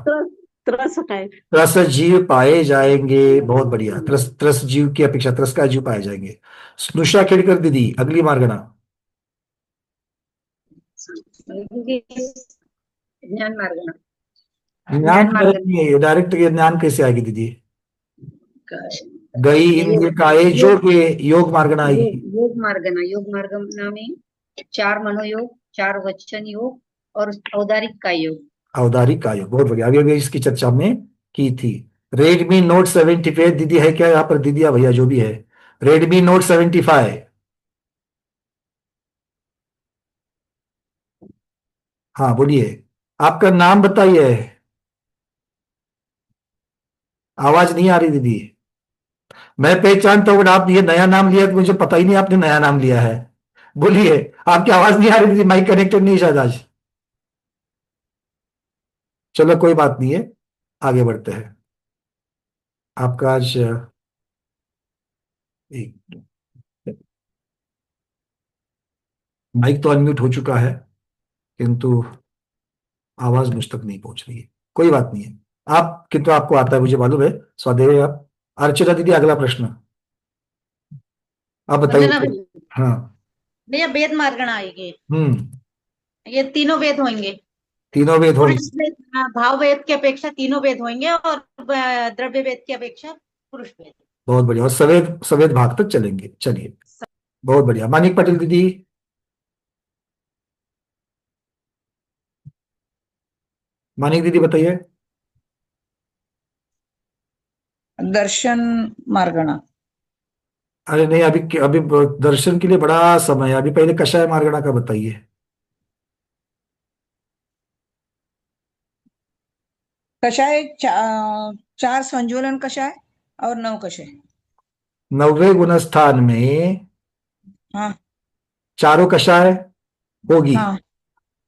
त्रस काय, त्रस जीव पाए जाएंगे। बहुत बढ़िया, त्रस जीव की अपेक्षा त्रस का जीव पाए जाएंगे। स्नुषा खेड़कर दीदी अगली मार्गणा। ज्ञान मार्गणा, ज्ञान डायरेक्ट ज्ञान कैसे आएगी दीदी? गई इंद्रिय काये जोगे, योग मार्गणा आएगी। योग मार्गणा में 4 मनोयोग, 4 वचन योग और औदारिक का योग। औदारिक का योग, बहुत बढ़िया। अभी इसकी चर्चा हमने की थी। रेडमी नोट 75 दीदी है क्या यहाँ पर? दीदी भैया जो भी है, रेडमी नोट 75। हाँ बोलिए, आपका नाम बताइए। आवाज नहीं आ रही दीदी। मैं पहचानता हूँ, आप ये नया नाम लिया तो मुझे पता ही नहीं आपने नया नाम लिया है। बोलिए, आपकी आवाज नहीं आ रही दीदी, माइक कनेक्टेड नहीं शायद आज। चलो कोई बात नहीं है, आगे बढ़ते हैं। आपका आज माइक तो अनम्यूट हो चुका है किंतु आवाज मुझ तक नहीं पहुंच रही है। कोई बात नहीं है, आप किंतु आपको आता है मुझे मालूम है, स्वादेव। आप अर्चना दीदी अगला प्रश्न आप बताइए। हाँ भैया वेद मार्गणा आएगी, ये तीनों वेद होंगे, तीनों वेद होंगे। भाव वेद की अपेक्षा तीनों वेद होंगे और द्रव्य वेद की अपेक्षा पुरुष भेद। बहुत बढ़िया। और सफेद सफेद भाग तक चलेंगे। चलिए, बहुत बढ़िया। मानिक पटेल दीदी। मानिक दीदी बताइए। दर्शन मार्गणा। अरे नहीं, अभी अभी दर्शन के लिए बड़ा समय है, अभी पहले कषाय मार्गणा का बताइए। कषाय चार संज्वलन कषाय और 9 कषाय। 90 गुणस्थान में हाँ चारों कषाय होगी, हाँ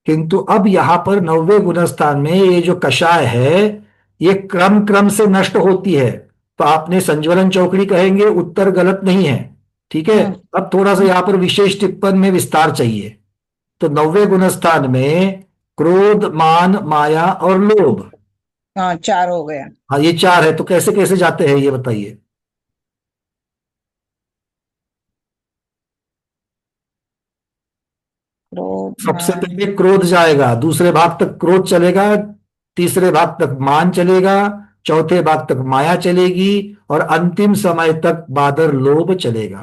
किंतु अब यहां पर 90 गुणस्थान में ये जो कषाय है ये क्रम क्रम से नष्ट होती है। तो आपने संज्वलन चौकड़ी कहेंगे, उत्तर गलत नहीं है। ठीक है, अब थोड़ा सा यहां पर विशेष टिप्पण में विस्तार चाहिए। तो 90 गुणस्थान में क्रोध, मान, माया और लोभ, हाँ 4 हो गया। हाँ ये 4 है। तो कैसे कैसे जाते हैं ये बताइए। क्रोध सबसे मान पहले क्रोध जाएगा, दूसरे भाग तक क्रोध चलेगा, तीसरे भाग तक मान चलेगा, चौथे भाग तक माया चलेगी और अंतिम समय तक बादर लोभ चलेगा।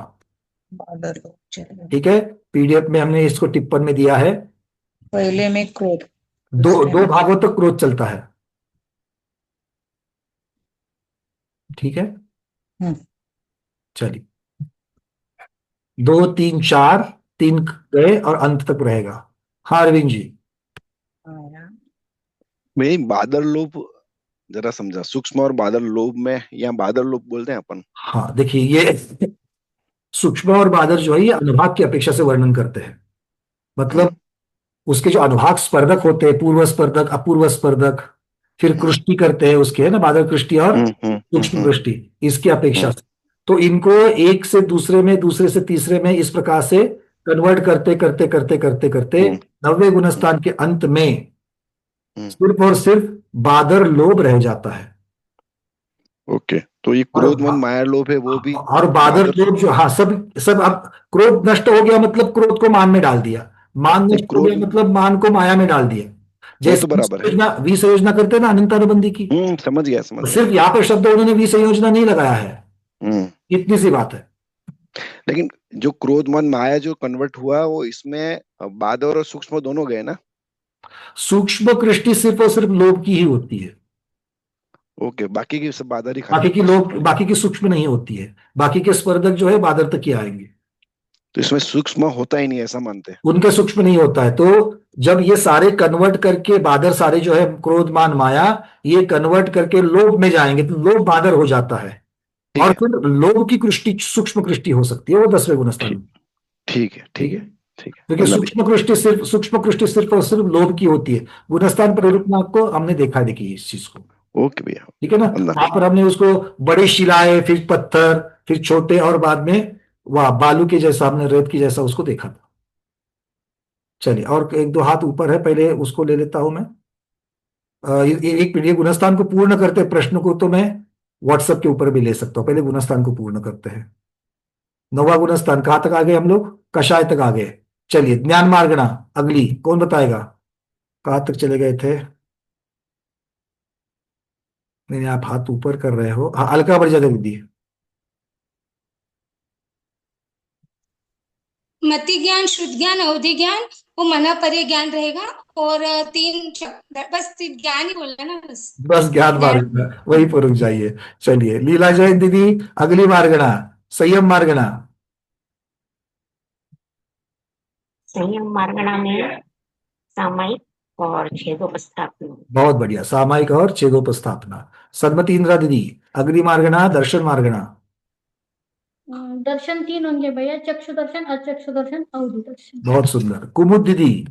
बादल लोग चलेगा। ठीक है, पीडीएफ में हमने इसको टिप्पण में दिया है। पहले में क्रोध, दो दूसरे दो में भागों तक क्रोध चलता है। ठीक है, चलिए 2 3 4, 3 गए और अंत तक रहेगा। हाँ अरविंद जी। मैं बादल लोभ जरा समझा, सूक्ष्म और बादल लोभ में, या बादल लोभ बोलते हैं अपन। हाँ देखिए, ये सूक्ष्म और बादर जो है ये अनुभाग की अपेक्षा से वर्णन करते हैं। मतलब उसके जो अनुभाग स्पर्धक होते हैं, पूर्व स्पर्धक, अपूर्व स्पर्धक, फिर कृष्टि करते हैं उसके, है ना, बादल कृष्टि और सूक्ष्म कृष्टि, इसकी अपेक्षा से। तो इनको एक से दूसरे में, दूसरे से तीसरे में, इस प्रकार से कन्वर्ट करते करते करते करते करते 90 गुणस्थान के अंत में सिर्फ और सिर्फ बादर लोभ रह जाता है। ओके, तो ये क्रोध, मन, माया, लोभ है वो भी। और बादर लोभ जो, हाँ सब सब, अब क्रोध नष्ट हो गया मतलब क्रोध को मान में डाल दिया, मान नष्ट हो गया मतलब मान को माया में डाल दिया। जैसे बराबर है, विसंयोजना करते हैं ना अनंत अनुबंधी की। समझ गया समझ गया। सिर्फ यहाँ पर शब्द उन्होंने विसंयोजना नहीं लगाया है, इतनी सी बात है। लेकिन जो क्रोध, मन, माया जो कन्वर्ट हुआ वो इसमें बादर और सूक्ष्म दोनों गए ना। सूक्ष्म कृष्टि सिर्फ और सिर्फ लोभ की ही होती है। ओके, बाकी की सब बादर ही बाकी की लोभ, बाकी की सूक्ष्म नहीं होती है। बाकी के स्पर्धक जो है बादर तक ही आएंगे। तो इसमें सूक्ष्म होता ही नहीं, ऐसा मानते हैं। उनके सूक्ष्म नहीं होता है। तो जब ये सारे कन्वर्ट करके बादर, सारे जो है क्रोध, मान, माया, ये कन्वर्ट करके लोभ में जाएंगे तो लोभ बादर हो जाता है। और फिर लोभ की कृष्टि सूक्ष्म कृष्टि हो सकती है, वो 10वें गुणस्थान में। ठीक है ठीक है ठीक है। क्योंकि सूक्ष्म कृष्टि सिर्फ और सिर्फ लोभ की होती है। गुणस्थान परिरूपनाथ को हमने देखा है, देखिए इस चीज को। ओके भैया, ठीक है ना, वहां पर हमने उसको बड़ी शिलाएं, फिर पत्थर, फिर छोटे, और बाद में वह बालू के जैसा, हमने रेत की जैसा उसको देखा था। चलिए, और 1 2 हाथ ऊपर है, पहले उसको ले लेता हूं मैं। एक मिनट, ये गुणस्थान को पूर्ण करते प्रश्न को तो मैं व्हाट्सएप के ऊपर भी ले सकता हूं। पहले गुणस्थान को पूर्ण करते हैं। 9वां गुणस्थान कहां तक आ गए हम लोग? कषाय तक आ गए। चलिए, ज्ञान मार्गणा अगली कौन बताएगा? कहां तक चले गए थे? नहीं, आप हाथ ऊपर कर रहे हो। हाँ, अलका बढ़ जाते दीदी। मति ज्ञान, शुद्ध ज्ञान, अवधि ज्ञान, वो मना परे ज्ञान रहेगा। और 3 बस ज्ञान ही बोलना ना, बस ज्ञान मार्गणा, वही पर रुक जाइए। चलिए, लीला जैन दीदी अगली मार्गणा, संयम मार्गणा। संयम मार्गणा में सामायिक और छेदोपस्थापना। बहुत बढ़िया, सामायिक और छेदोपस्थापना। सन्मति इंद्रा दीदी अगली मार्गणा, दर्शन मार्गणा। दर्शन 3 होंगे भैया, चक्षु दर्शन, अचक्षु दर्शन, अवधि दर्शन। बहुत सुंदर। कुमुद दीदी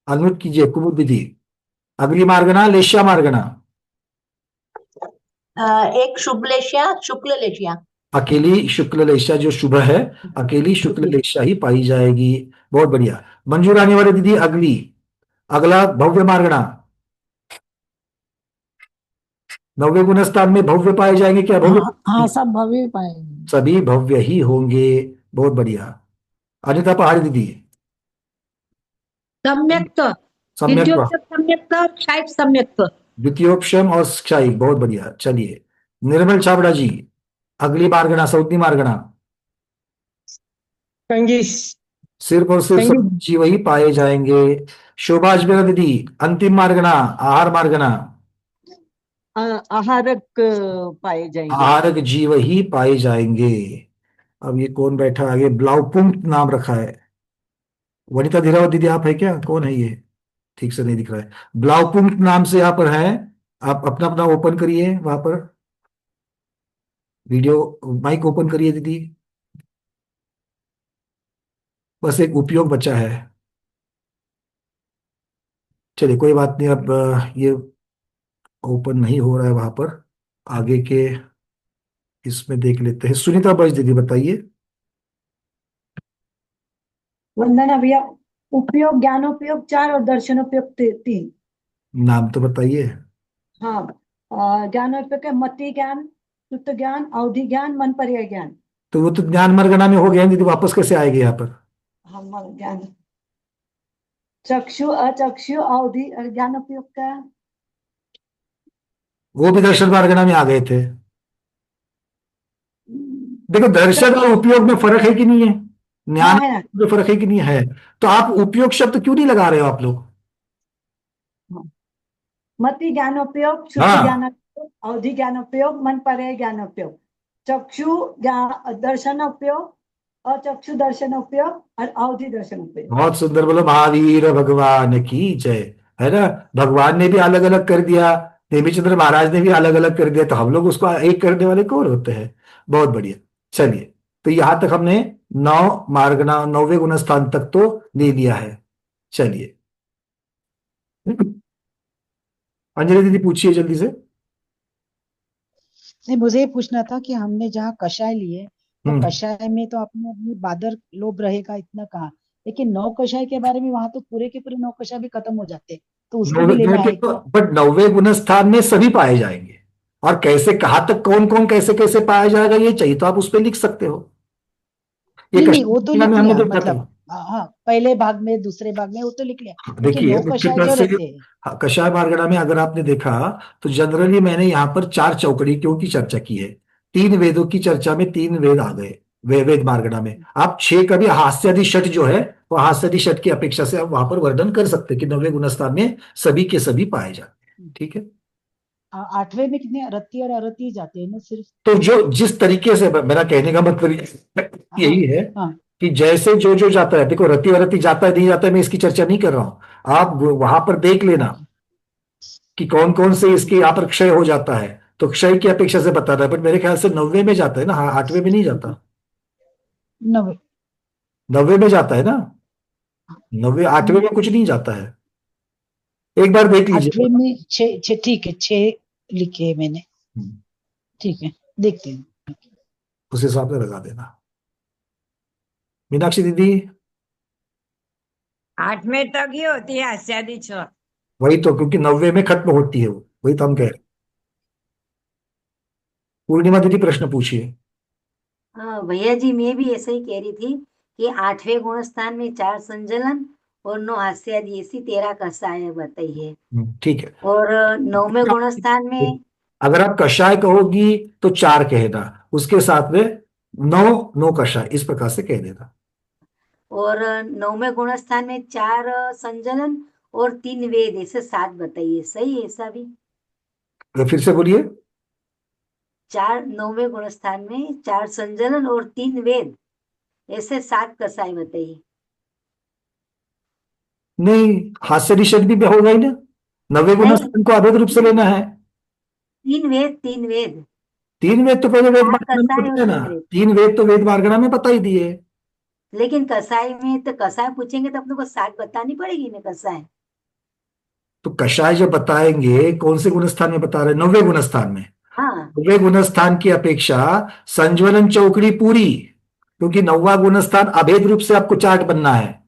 अनम्यूट कीजिए। कुमुद दीदी अगली मार्गणा, लेश्या मार्गणा। एक शुभ लेशिया, शुक्ल लेशिया। अकेली शुक्ल लेशा जो शुभ है, अकेली शुक्ल लेशा ही पाई जाएगी। बहुत बढ़िया। मंजूर आने वाले दीदी अगला भव्य मार्गणा। 90 गुणस्थान में भव्य पाए जाएंगे क्या? भव्य? हाँ सब भव्य पाएंगे। सभी भव्य ही होंगे। बहुत बढ़िया। अनिता पहाड़ी दीदी सम्यक्त, सम्यक, द्वितीयोपम सम्यक्त, क्षाइक सम्यक्त। द्वितीयोपम और क्षायिक। बहुत बढ़िया। चलिए, निर्मल छाबड़ा जी, अगली मार्गना, सौतनी मार्गना। कंगीस। सिर्फ और सिर्फ कंगीस। सौतनी जी वही पाए जाएंगे। शोभा अजमेरा दीदी, अंतिम मार्गना, आहार मार्गना। आहारक पाए जाएंगे। आहारक जीव ही पाए जाएंगे। अब ये कौन बैठा आगे, ब्लाउपुंग नाम रखा है। वनिता धीरावत दीदी आप है क्या, कौन है ये, ठीक से नहीं दिख रहा है। ब्लाउपुंग नाम से यहाँ पर है। आप अपना अपना ओपन करिए वहां पर, वीडियो माइक ओपन करिए दीदी। बस एक उपयोग बचा है। चलिए कोई बात नहीं, अब ये ओपन नहीं हो रहा है वहां पर, आगे के इसमें देख लेते हैं। सुनीता बैज दीदी बताइए। वंदना भैया, उपयोग ज्ञानोपयोग 4 और दर्शनोपयोग 3। नाम तो बताइए। हाँ, ज्ञानोपयोग है मति ज्ञान, शुद्ध ज्ञान, अवधि ज्ञान, मन पर्याय ज्ञान। तो वो तो ज्ञान मरगना में हो गया दीदी, वापस कैसे आएगी यहाँ पर। हाँ, ज्ञान, चक्षु अचक्षु अवधि और ज्ञानोपयोग का। वो भी दर्शन मार्गना में आ गए थे। देखो दर्शन और उपयोग में फर्क है कि नहीं है, ज्ञान में फर्क है कि नहीं है। तो आप उपयोग शब्द क्यों नहीं लगा रहे हो आप लोग। मति ज्ञानोपयोग, शुद्ध हाँ। ज्ञानोपयोग, अवधि ज्ञानोपयोग, मन पर्याय ज्ञानोपयोग, चक्षु दर्शनोपयोग, अचक्षु दर्शनोपयोग और अवधि दर्शनोपयोग। बहुत सुंदर, बोलो महावीर भगवान की जय, है ना। भगवान ने भी अलग अलग कर दिया, देवीचंद्र महाराज ने भी अलग अलग कर दिया, तो हम लोग उसको एक करने वाले कौन होते हैं। बहुत बढ़िया। चलिए, तो यहां तक हमने 9 मार्गना 9वें गुण स्थान तक तो ले लिया है। चलिए अंजलि दीदी पूछिए जल्दी से। नहीं, मुझे ये पूछना था कि हमने जहाँ कषाय लिए तो कषाय में तो अपने अपनी बादर लोभ रहेगा इतना कहा, लेकिन 9 कषाय के बारे में वहां तो पूरे के पूरे 9 कषाय भी खत्म हो जाते, तो उसको भी लेना है क्या? बट 9वें गुण स्थान में सभी पाए जाएंगे, और कैसे कहाँ तक कौन कौन कैसे कैसे पाया जाएगा ये चाहिए तो आप उस पर लिख सकते हो। नहीं, वो तो लिख हमने लिया, तो मतलब हाँ, पहले भाग में दूसरे भाग में वो तो लिख लिया, लेकिन देखिए 9 कषाय जो रहते हैं। कषाय मार्गना में अगर आपने देखा तो जनरली मैंने यहाँ पर 4 चौकड़ी क्यों की चर्चा की है। 3 वेदों की चर्चा में 3 वेद आ गए वेद मार्गना में। आप 6 का भी हास्यादि षट जो है वो हास्यादि षट की अपेक्षा से आप वहां पर वर्णन कर सकते हैं कि 9वें गुणस्थान में सभी के सभी पाए जाते हैं। ठीक है। 8वें में कितने रति और अरति जाते हैं ना सिर्फ। तो जो जिस तरीके से, मेरा कहने का मतलब यही है कि जैसे जो जो जाता है, देखो रति अरति जाता है नहीं जाता है मैं इसकी चर्चा नहीं कर रहा हूं, आप वहां पर देख लेना कि कौन कौन से इसके यहाँ पर क्षय हो जाता है, तो क्षय की अपेक्षा से बता रहा है। बट मेरे ख्याल से 9वें में जाता है ना, 8वें में नहीं जाता। 9वें में जाता है ना, 9वें 8वें में कुछ नहीं जाता है, एक बार देख लीजिए। 8वें में 6, ठीक है, 6 लिखे है मैंने, ठीक है, देखते हैं, उस हिसाब से लगा देना। मीनाक्षी दीदी 8वें तक ही होती है हास्यादि षट। वही तो, क्योंकि 9वें में खत्म होती है वो, वही तो हम कह रहे हैं। पूर्णिमा दीदी प्रश्न पूछिए। भैया जी, मैं भी ऐसा ही कह रही थी कि 8वें गुण स्थान में 4 संजलन और 9 हास्यादि, ऐसी 13 कषाय बताइए। ठीक है। और 9वें गुण स्थान में अगर आप कषाय कहोगी तो 4 कहना, उसके साथ में 9 कषाय, इस प्रकार से कह देना। और 9वें गुण स्थान में 4 संजलन और 3 वेद, ऐसे 7 बताइए, सही है ऐसा भी? फिर से बोलिए। 9वें गुण स्थान में 4 संजलन और 3 वेद, ऐसे 7 कषाय बताइए। नहीं, हास्यादि षट भी होगा ही ना, 9वें गुण स्थान को अभेद रूप से लेना है। 3 वेद, 3 वेद, 3 वेद तो पहले वेद मार्गना में बताए ना, 3 वेद तो वेद मार्गना में बता ही दिए। लेकिन कषाय में तो कषाय पूछेंगे तो अपने को 7 बतानी पड़ेगी ना कषाय। तो कषाय जब बताएंगे कौन से गुण स्थान में बता रहे, 9वें गुण स्थान में। हाँ, 9वें गुण स्थान की अपेक्षा संज्वलन चौकड़ी पूरी, क्योंकि 9वां गुण स्थान अभेद रूप से आपको चार्ट बनना है,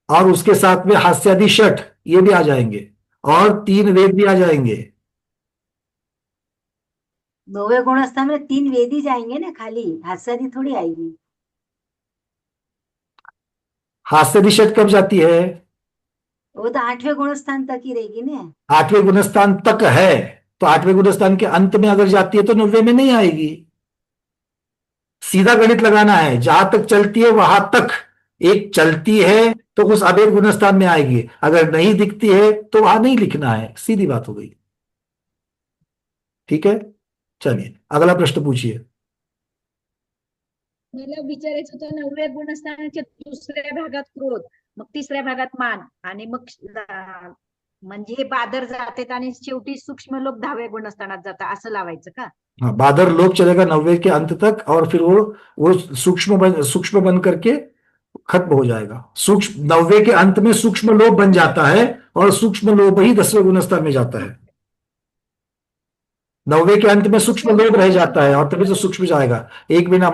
और उसके साथ में हास्यादि षट ये भी आ जाएंगे, और 3 वेद भी आ जाएंगे। 9वें गुण स्थान में 3 वेद ही जाएंगे ना, खाली हास्यादि थोड़ी आएगी। हास्यादि षट कब जाती है? वो तो 8वें गुण स्थान तक ही रहेगी ना। 8वें गुण स्थान तक है, तो 8वें गुणस्थान के अंत में अगर जाती है तो 90 में नहीं आएगी। सीधा गणित लगाना है, जहां तक चलती है वहां तक। एक चलती है तो उस अभेद गुणस्थान में आएगी, अगर नहीं दिखती है तो वहां नहीं लिखना है, सीधी बात हो गई। ठीक है, चलिए अगला प्रश्न पूछिए। मला विचारायचं होतं 9व्या गुणस्थानाच्या दुसऱ्या भागात क्रोध, मग तिसऱ्या भागात मान, आणि मग म्हणजे हे बादर जातात आणि शेवटी सूक्ष्म लोक 10व्या गुणस्थानात जातात, असं लावायचं का? हाँ, बादर लोप चलेगा 90 के अंत तक, और फिर वो सूक्ष्म बन करके खत्म हो जाएगा। सूक्ष्म 90 के अंत में सूक्ष्म लोप बन जाता है, और सूक्ष्म लोप ही 10वें गुणस्थान में जाता है। 90 के अंत में सूक्ष्म लोप रह जाता है और तभी से सूक्ष्म जाएगा। एक बिना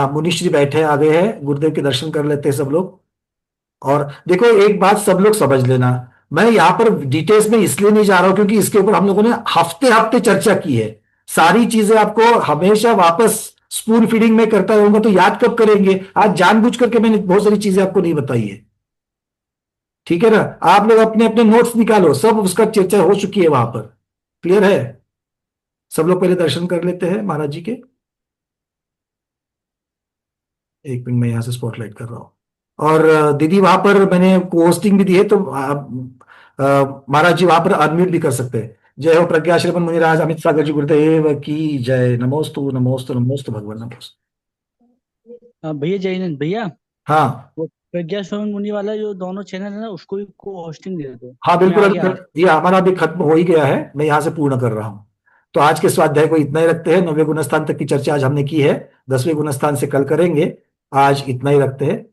मुनीश जी बैठे आ गए हैं, गुरुदेव के दर्शन कर लेते हैं सब लोग। और देखो एक बात सब लोग समझ लेना, मैं यहाँ पर डिटेल्स में इसलिए नहीं जा रहा हूं क्योंकि इसके ऊपर हम लोगों ने हफ्ते हफ्ते चर्चा की है। सारी चीजें आपको हमेशा वापस स्पून फीडिंग में करता रहूंगा तो याद कब करेंगे? आज जानबूझ करके मैंने बहुत सारी चीजें आपको नहीं बताई है। ठीक है ना, आप लोग अपने अपने नोट्स निकालो, सब उसका चर्चा हो चुकी है वहां पर। क्लियर है? सब लोग पहले दर्शन कर लेते हैं महाराज जी के। एक मिनट में यहां से स्पॉटलाइट कर रहा हूं। और दीदी वहां पर मैंने होस्टिंग भी दी है, तो महाराज जी वहां पर अनम्यूट भी कर सकते हैं। जय हो प्रज्ञा श्रवण मुनिराज अमित सागर जी गुरुदेव की जय। नमोस्तु नमोस्तु नमोस्तु भगवान नमोस्तु। भैया जय हिंद भैया। हाँ, वो प्रज्ञा श्रवण मुनि वाला जो दोनों चैनल है ना, उसको भी को होस्टिंग दे दो। हाँ मैं बिल्कुल, आगे ये हमारा भी खत्म हो ही गया है, मैं यहाँ से पूर्ण कर रहा हूँ। तो आज के स्वाध्याय को इतना ही रखते हैं। 9वें गुणस्थान तक की चर्चा आज हमने की है, 10वें गुणस्थान से कल करेंगे। आज इतना ही रखते हैं।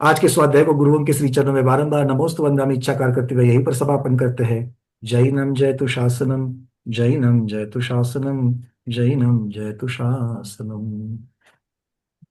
आज के स्वाध्याय को गुरुओं के श्री चरणों में बारंबार नमोस्तु वंदनामि इच्छाकार करते हुए यहीं पर समापन करते हैं। जैनम जयतु शासनम, जैनम जयतु शासनम, जैनम जयतु शासनम।